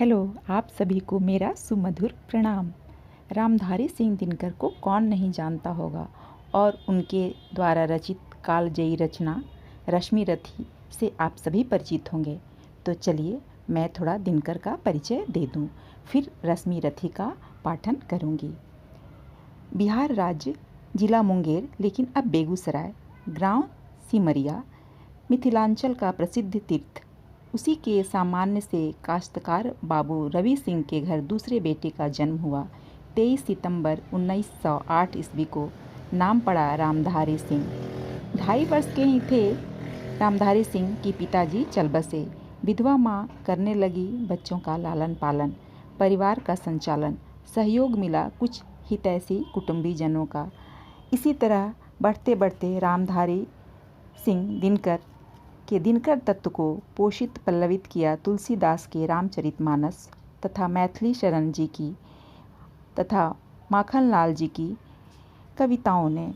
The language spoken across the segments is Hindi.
हेलो, आप सभी को मेरा सुमधुर प्रणाम। रामधारी सिंह दिनकर को कौन नहीं जानता होगा और उनके द्वारा रचित कालजयी रचना रश्मि रथी से आप सभी परिचित होंगे। तो चलिए मैं थोड़ा दिनकर का परिचय दे दूं, फिर रश्मि रथी का पाठन करूंगी। बिहार राज्य, जिला मुंगेर, लेकिन अब बेगूसराय, गांव सिमरिया, मिथिलांचल का प्रसिद्ध तीर्थ। उसी के सामान्य से काश्तकार बाबू रवि सिंह के घर दूसरे बेटे का जन्म हुआ। 23 सितंबर 1908 ईस्वी को। नाम पड़ा रामधारी सिंह। 2.5 वर्ष के ही थे रामधारी सिंह की पिताजी चल बसे। विधवा माँ करने लगी बच्चों का लालन पालन, परिवार का संचालन। सहयोग मिला कुछ हितैषी कुटुंबीजनों का। इसी तरह बढ़ते बढ़ते रामधारी सिंह दिनकर के दिनकर तत्व को पोषित पल्लवित किया तुलसीदास के रामचरितमानस तथा मैथिली शरण जी की तथा माखनलाल जी की कविताओं ने।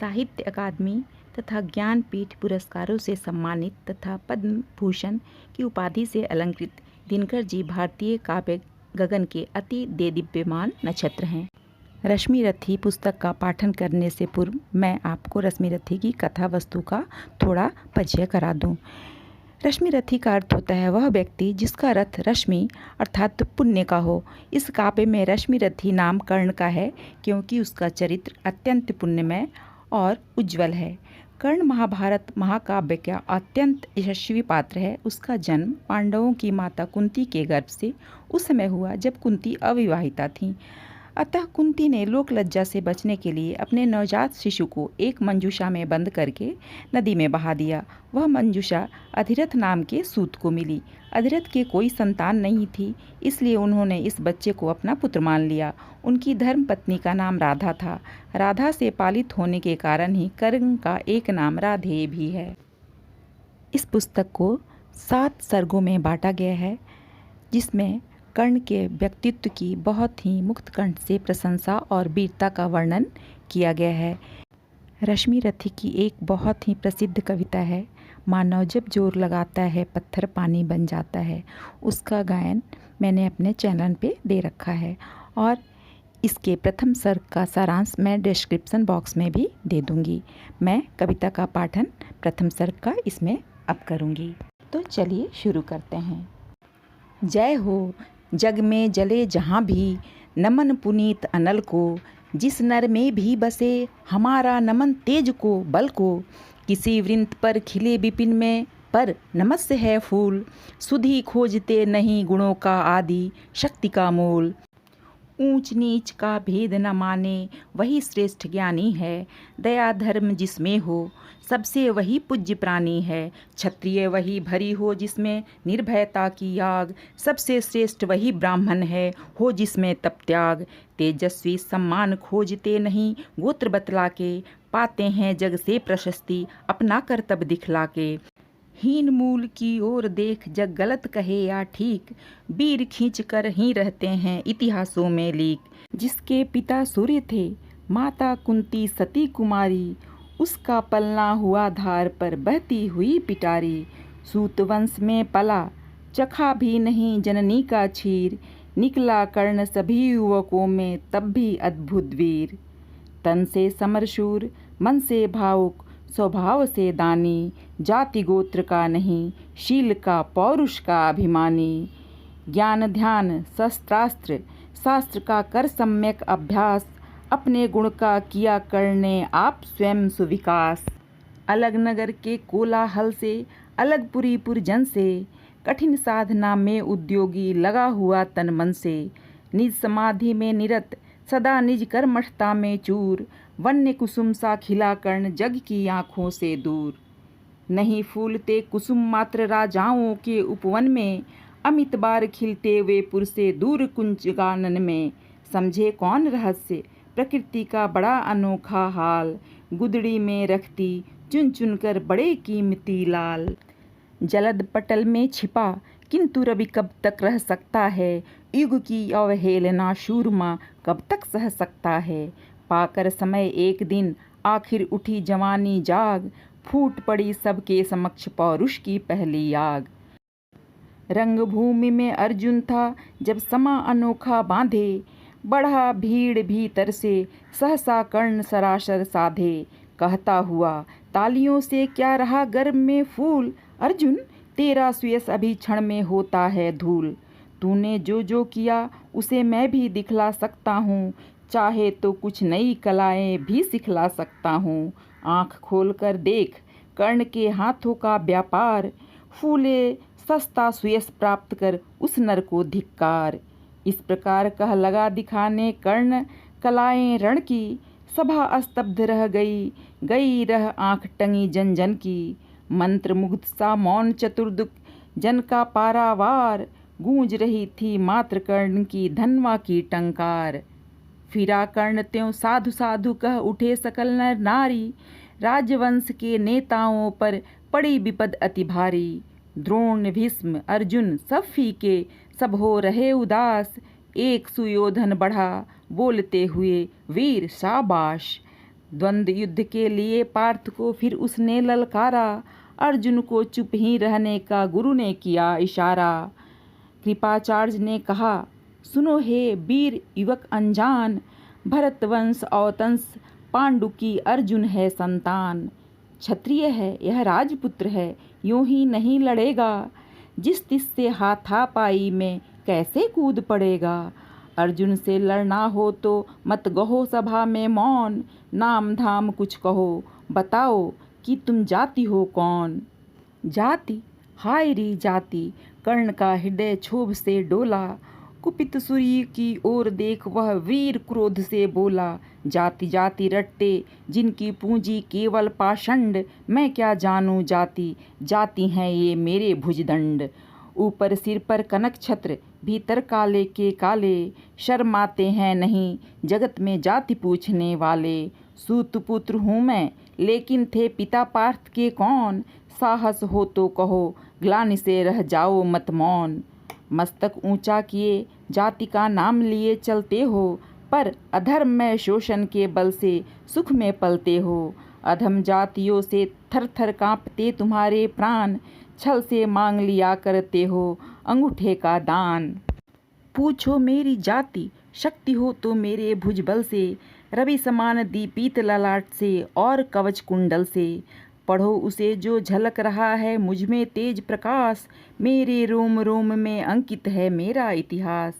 साहित्य अकादमी तथा ज्ञानपीठ पुरस्कारों से सम्मानित तथा पद्म भूषण की उपाधि से अलंकृत दिनकर जी भारतीय काव्य गगन के अति देदीप्यमान नक्षत्र हैं। रश्मि रथी पुस्तक का पाठन करने से पूर्व मैं आपको रश्मि रथी की कथा वस्तु का थोड़ा परिचय करा दूं। रश्मि रथी का अर्थ होता है वह व्यक्ति जिसका रथ रश्मि अर्थात पुण्य का हो। इस काव्य में रश्मि रथी नाम कर्ण का है क्योंकि उसका चरित्र अत्यंत पुण्यमय और उज्ज्वल है। कर्ण महाभारत महाकाव्य का अत्यंत यशस्वी पात्र है। उसका जन्म पांडवों की माता कुंती के गर्भ से उस समय हुआ जब कुंती अविवाहिता थीं। अतः कुंती ने लोक लज्जा से बचने के लिए अपने नवजात शिशु को एक मंजूषा में बंद करके नदी में बहा दिया। वह मंजूषा अधिरथ नाम के सूत को मिली। अधिरथ के कोई संतान नहीं थी, इसलिए उन्होंने इस बच्चे को अपना पुत्र मान लिया। उनकी धर्म पत्नी का नाम राधा था। राधा से पालित होने के कारण ही कर्ण का एक नाम राधेय भी है। इस पुस्तक को 7 सर्गों में बांटा गया है, जिसमें कर्ण के व्यक्तित्व की बहुत ही मुक्त कंठ से प्रशंसा और वीरता का वर्णन किया गया है। रश्मि रथी की एक बहुत ही प्रसिद्ध कविता है, मानव जब जोर लगाता है पत्थर पानी बन जाता है। उसका गायन मैंने अपने चैनल पे दे रखा है और इसके प्रथम सर्ग का सारांश मैं डिस्क्रिप्शन बॉक्स में भी दे दूँगी। मैं कविता का पाठन प्रथम सर्ग का इसमें अब करूँगी। तो चलिए शुरू करते हैं। जय हो जग में जले जहाँ भी, नमन पुनीत अनल को। जिस नर में भी बसे हमारा नमन तेज को बल को। किसी वृंत पर खिले विपिन में, पर नमस्य है फूल। सुधि खोजते नहीं गुणों का आदि, शक्ति का मूल। ऊंच नीच का भेद न माने, वही श्रेष्ठ ज्ञानी है। दया धर्म जिसमें हो, सबसे वही पूज्य प्राणी है। क्षत्रिय वही भरी हो जिसमें निर्भयता की आग। सबसे श्रेष्ठ वही ब्राह्मण है, हो जिसमें तप त्याग। तेजस्वी सम्मान खोजते नहीं गोत्र बतला के, पाते हैं जग से प्रशस्ति अपना कर्तव्य दिखला के। हीन मूल की ओर देख जग गलत कहे या ठीक, वीर खींच कर ही रहते हैं इतिहासों में लीक। जिसके पिता सूर्य थे माता कुंती सती कुमारी, उसका पलना हुआ धार पर बहती हुई पिटारी। सूत वंश में पला चखा भी नहीं जननी का क्षीर, निकला कर्ण सभी युवकों में तब भी अद्भुत वीर। तन से समरशूर मन से भावुक स्वभाव से दानी, जाति गोत्र का नहीं शील का पौरुष का अभिमानी। ज्ञान ध्यान शस्त्रास्त्र शास्त्र का कर सम्यक अभ्यास, अपने गुण का किया करने आप स्वयं सुविकास। अलग नगर के कोलाहल से अलग पुरीपुर जन से, कठिन साधना में उद्योगी लगा हुआ तन मन से। निज समाधि में निरत सदा निज कर्मठता में चूर, वन्य कुसुम सा खिला कर्ण जग की आँखों से दूर। नहीं फूलते कुसुम मात्र राजाओं के उपवन में, अमित बार खिलते वे पुर से दूर कुंज गानन में। समझे कौन रहस्य प्रकृति का बड़ा अनोखा हाल, गुदड़ी में रखती चुन चुन कर बड़े कीमती लाल। जलद पटल में छिपा किंतु रवि कब तक रह सकता है, युग की अवहेलना शूरमा कब तक सह सकता है। पाकर समय एक दिन आखिर उठी जवानी जाग, फूट पड़ी सबके समक्ष पौरुष की पहली आग। रंगभूमि में अर्जुन था जब समा अनोखा बांधे, बढ़ा भीड़ भीतर से सहसा कर्ण सरासर साधे। कहता हुआ तालियों से क्या रहा गर्भ में फूल, अर्जुन तेरा सुयश अभी क्षण में होता है धूल। तूने जो जो किया उसे मैं भी दिखला सकता हूँ, चाहे तो कुछ नई कलाएं भी सिखला सकता हूँ। आँख खोल कर देख कर्ण के हाथों का व्यापार, फूले सस्ता सुयश प्राप्त कर उस नर को धिक्कार। इस प्रकार कह लगा दिखाने कर्ण कलाएं रण की, सभा स्तब्ध रह गई, गई रह आँख टंगी जन जन की। मंत्र मुग्ध सा मौन चतुर्दुख जन का पारावार, गूंज रही थी मात्र कर्ण की धनवा की टंकार। फिरा कर्ण त्यों साधु साधु कह उठे सकल नर नारी, राजवंश के नेताओं पर पड़ी विपद अति भारी। द्रोण भीष्म अर्जुन सब फीके सब हो रहे उदास, एक सुयोधन बढ़ा बोलते हुए वीर शाबाश। द्वंद्व युद्ध के लिए पार्थ को फिर उसने ललकारा, अर्जुन को चुप ही रहने का गुरु ने किया इशारा। कृपाचार्य ने कहा सुनो हे वीर युवक अनजान, भरतवंश औतंस पांडु की अर्जुन है संतान। क्षत्रिय है यह राजपुत्र है, यूं ही नहीं लड़ेगा, जिस तिस से हाथापाई में कैसे कूद पड़ेगा। अर्जुन से लड़ना हो तो मत गहो सभा में मौन, नाम धाम कुछ कहो बताओ कि तुम जाति हो कौन। जाति हाय री जाति, कर्ण का हृदय क्षोभ से डोला, कुपित सूर्य की ओर देख वह वीर क्रोध से बोला। जाति जाति रटते जिनकी पूंजी केवल पाषंड, मैं क्या जानूं जाति, जाति हैं ये मेरे भुजदंड। ऊपर सिर पर कनक छत्र, भीतर काले के काले, शर्माते हैं नहीं जगत में जाति पूछने वाले। सूत पुत्र हूँ मैं लेकिन थे पिता पार्थ के कौन, साहस हो तो कहो ग्लानि से रह जाओ मत मौन। मस्तक ऊंचा किए जाति का नाम लिए चलते हो, पर अधर्म में शोषण के बल से सुख में पलते हो। अधम जातियों से थर थर कांपते तुम्हारे प्राण, छल से मांग लिया करते हो अंगूठे का दान। पूछो मेरी जाति, शक्ति हो तो मेरे भुजबल से, रवि समान दीपित ललाट से और कवच कुंडल से। पढ़ो उसे जो झलक रहा है मुझ में तेज प्रकाश, मेरे रोम रोम में अंकित है मेरा इतिहास।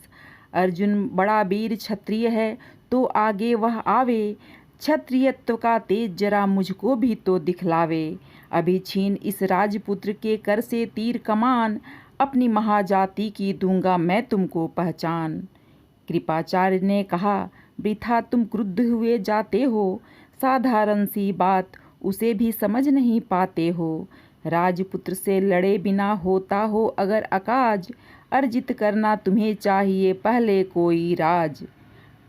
अर्जुन बड़ा वीर क्षत्रिय है तो आगे वह आवे, क्षत्रियत्व का तेज जरा मुझको भी तो दिखलावे। अभी छीन इस राजपुत्र के कर से तीर कमान, अपनी महाजाति की दूंगा मैं तुमको पहचान। कृपाचार्य ने कहा वृथा तुम क्रुद्ध हुए जाते हो, साधारण सी बात उसे भी समझ नहीं पाते हो। राजपुत्र से लड़े बिना होता हो अगर अकाज, अर्जित करना तुम्हें चाहिए पहले कोई राज।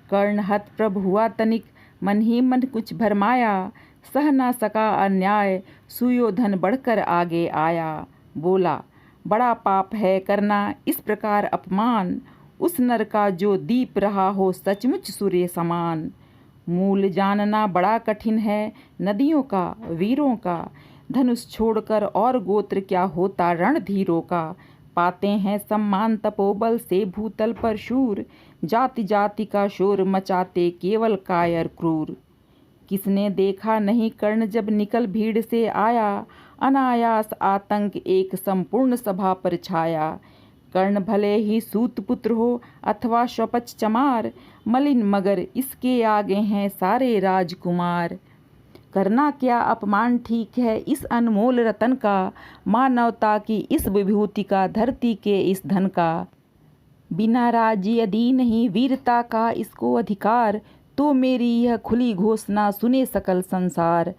कर्ण हतप्रभ हुआ तनिक, मन ही मन कुछ भरमाया, सह न सका अन्याय, सुयोधन बढ़कर आगे आया। बोला बड़ा पाप है करना इस प्रकार अपमान, उस नर का जो दीप रहा हो सचमुच सूर्य समान। मूल जानना बड़ा कठिन है नदियों का वीरों का, धनुष छोड़कर और गोत्र क्या होता रणधीरों का। पाते हैं सम्मान तपोबल से भूतल पर शूर, जाति जाति का शोर मचाते केवल कायर क्रूर। किसने देखा नहीं कर्ण जब निकल भीड़ से आया, अनायास आतंक एक संपूर्ण सभा पर छाया। कर्ण भले ही सूत पुत्र हो अथवा शपच चमार, मलिन मगर इसके आगे हैं सारे राजकुमार। करना क्या अपमान ठीक है इस अनमोल रतन का, मानवता की इस विभूति का धरती के इस धन का। बिना राज्य यदि नहीं वीरता का इसको अधिकार, तो मेरी यह खुली घोषणा सुने सकल संसार।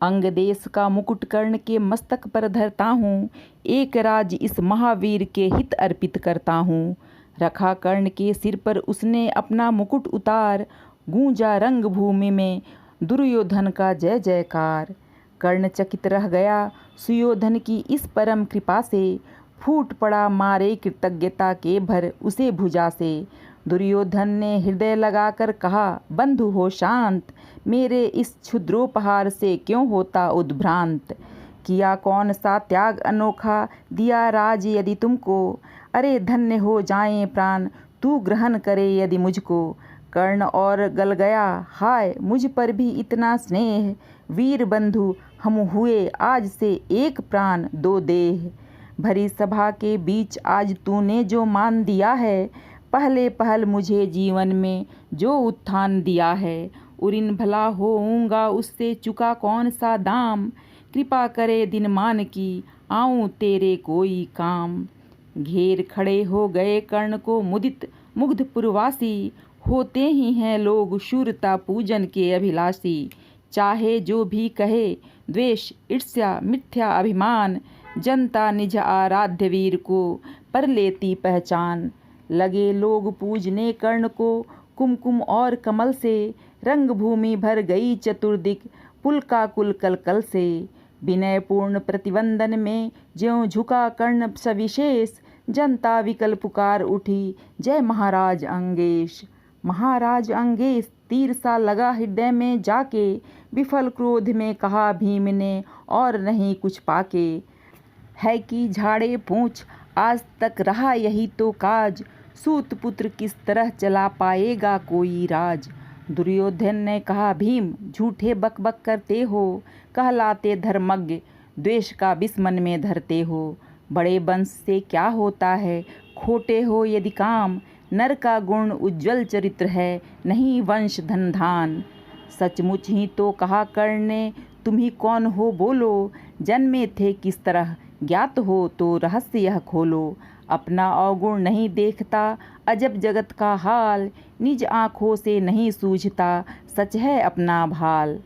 अंग देश का मुकुट कर्ण के मस्तक पर धरता हूँ, एक राज इस महावीर के हित अर्पित करता हूँ। रखा कर्ण के सिर पर उसने अपना मुकुट उतार, गूंजा रंग भूमि में दुर्योधन का जय जयकार। कर्ण चकित रह गया सुयोधन की इस परम कृपा से, फूट पड़ा मारे कृतज्ञता के भर उसे भुजा से। दुर्योधन ने हृदय लगाकर कहा बंधु हो शांत, मेरे इस क्षुद्रोपहार से क्यों होता उद्भ्रांत। किया कौन सा त्याग अनोखा, दिया राज यदि तुमको। अरे धन्य हो जाएं प्राण, तू ग्रहण करे यदि मुझको। कर्ण और गल गया, हाय मुझ पर भी इतना स्नेह। वीर बंधु हम हुए आज से एक प्राण दो देह। भरी सभा के बीच आज तूने जो मान दिया है, पहले पहल मुझे जीवन में जो उत्थान दिया है। उरिन भला होऊंगा उससे चुका कौन सा दाम, कृपा करे दिन मान की आऊं तेरे कोई काम। घेर खड़े हो गए कर्ण को मुदित मुग्ध पुरवासी, होते ही हैं लोग शूरता पूजन के अभिलाषी। चाहे जो भी कहे द्वेष ईर्ष्या मिथ्या अभिमान, जनता निज आराध्य वीर को पर लेती पहचान। लगे लोग पूजने कर्ण को कुमकुम और कमल से, रंग भूमि भर गई चतुर्दिक पुलका कुल कलकल से। विनय पूर्ण प्रतिवंदन में ज्यों झुका कर्ण सविशेष, जनता विकल पुकार उठी जय महाराज अंगेश। महाराज अंगेश तीर सा लगा हृदय में जाके, विफल क्रोध में कहा भीम ने और नहीं कुछ पाके। है कि झाड़े पूंछ आज तक रहा यही तो काज, सूत पुत्र किस तरह चला पाएगा कोई राज। दुर्योधन ने कहा भीम झूठे बक बक करते हो, कहलाते धर्मज्ञ द्वेष का विष मन में धरते हो। बड़े वंश से क्या होता है खोटे हो यदि काम, नर का गुण उज्ज्वल चरित्र है नहीं वंश धन धान। सचमुच ही तो कहा कर्ण ने, तुम ही कौन हो बोलो, जन्मे थे किस तरह ज्ञात हो तो रहस्य यह खोलो। अपना अवगुण नहीं देखता अजब जगत का हाल, निज आँखों से नहीं सूझता सच है अपना भाल।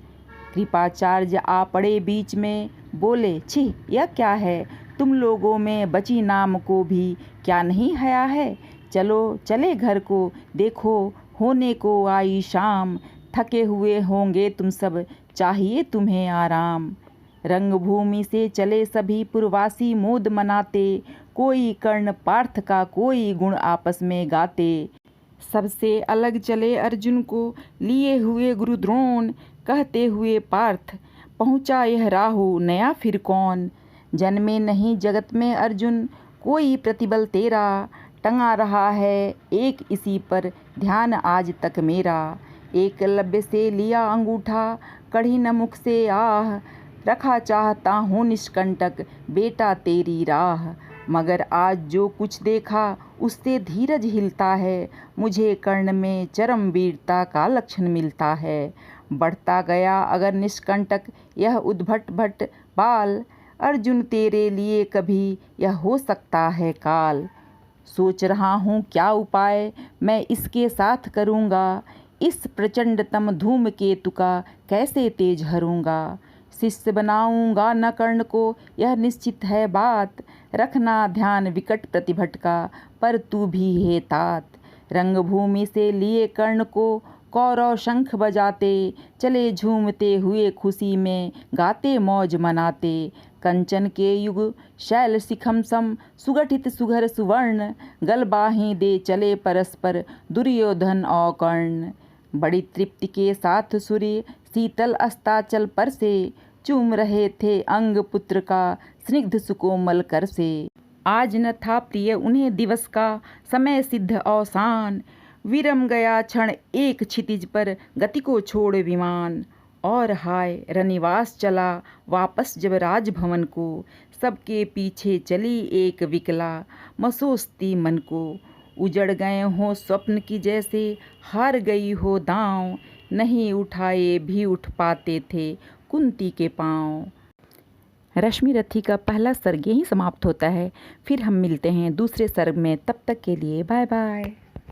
कृपाचार्य आ पड़े बीच में, बोले छी यह क्या है, तुम लोगों में बची नाम को भी क्या नहीं हया है। चलो चले घर को, देखो होने को आई शाम, थके हुए होंगे तुम सब चाहिए तुम्हें आराम। रंगभूमि से चले सभी पुरवासी मोद मनाते, कोई कर्ण पार्थ का कोई गुण आपस में गाते। सबसे अलग चले अर्जुन को लिए हुए गुरु द्रोण, कहते हुए पार्थ पहुँचा यह राहु नया फिर कौन। जन्मे नहीं जगत में अर्जुन कोई प्रतिबल तेरा, टंगा रहा है एक इसी पर ध्यान आज तक मेरा। एकलव्य से लिया अंगूठा कढ़ी न मुख से आह, रखा चाहता हूँ निष्कंटक बेटा तेरी राह। मगर आज जो कुछ देखा उससे धीरज हिलता है, मुझे कर्ण में चरम वीरता का लक्षण मिलता है। बढ़ता गया अगर निष्कंटक यह उद्भट भट बाल, अर्जुन तेरे लिए कभी यह हो सकता है काल। सोच रहा हूँ क्या उपाय मैं इसके साथ करूँगा, इस प्रचंडतम धूमकेतु का कैसे तेज हरूँगा। शिष्य बनाऊँगा न कर्ण को यह निश्चित है बात, रखना ध्यान विकट प्रतिभट का पर तू भी है तात। रंगभूमि से लिए कर्ण को कौरव शंख बजाते, चले झूमते हुए खुशी में गाते मौज मनाते। कंचन के युग शैल शिखम सम सुगठित सुघर सुवर्ण, गलबाही दे चले परस्पर दुर्योधन और कर्ण। बड़ी तृप्ति के साथ सूर्य शीतल अस्ताचल पर से, चूम रहे थे अंग पुत्र का स्निग्ध सुकोमल कर से। आज न था प्रिय उन्हें दिवस का समय सिद्ध अवसान, विरम गया क्षण एक क्षितिज पर गति को छोड़ विमान। और हाय रनिवास चला वापस जब राजभवन को, सबके पीछे चली एक विकला मसोस्ती मन को। उजड़ गए हो स्वप्न की जैसे हार गई हो दांव, नहीं उठाए भी उठ पाते थे कुंती के पांव। रश्मि रथी का पहला सर्ग यहीं समाप्त होता है। फिर हम मिलते हैं दूसरे सर्ग में, तब तक के लिए बाय बाय।